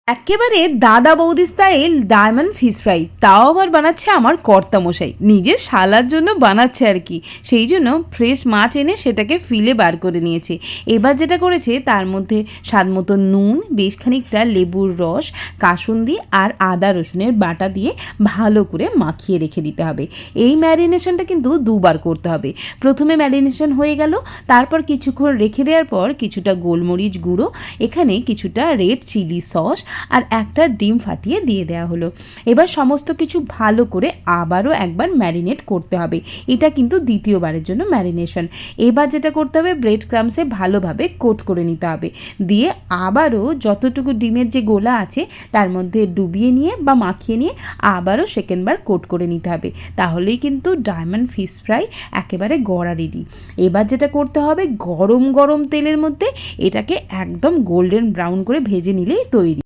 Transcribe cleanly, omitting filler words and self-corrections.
একেবারে দাদা বৌদি স্টাইল ডায়মন্ড ফিশ ফ্রাই, তাও আবার বানাচ্ছে আমার কর্তামশাই, নিজের শালার জন্য বানাচ্ছে আর কি। সেই জন্য ফ্রেশ মাছ এনে সেটাকে ফিলে বার করে নিয়েছে। এবার যেটা করেছে তার মধ্যে স্বাদ মতো নুন, বেশ খানিকটা লেবুর রস, কাসুন্দি আর আদা রসুনের বাটা দিয়ে ভালো করে মাখিয়ে রেখে দিতে হবে। এই ম্যারিনেশনটা কিন্তু দুবার করতে হবে। প্রথমে ম্যারিনেশন হয়ে গেল, তারপর কিছুক্ষণ রেখে দেওয়ার পর কিছুটা গোলমরিচ গুঁড়ো, এখানে কিছুটা রেড চিলি সস আর একটা ডিম ফাটিয়ে দিয়ে দেওয়া হলো। এবার সমস্ত কিছু ভালো করে আবারও একবার ম্যারিনেট করতে হবে। এটা কিন্তু দ্বিতীয়বারের জন্য ম্যারিনেশন। এবার যেটা করতে হবে, ব্রেড ক্রামসে ভালোভাবে কোট করে নিতে হবে, দিয়ে আবারও যতটুকু ডিমের যে গোলা আছে তার মধ্যে ডুবিয়ে নিয়ে বা মাখিয়ে নিয়ে আবারও সেকেন্ডবার কোট করে নিতে হবে। তাহলেই কিন্তু ডায়মন্ড ফিশ ফ্রাই একেবারে গড়া রেডি। এবার যেটা করতে হবে, গরম গরম তেলের মধ্যে এটাকে একদম গোল্ডেন ব্রাউন করে ভেজে নিলেই তৈরি।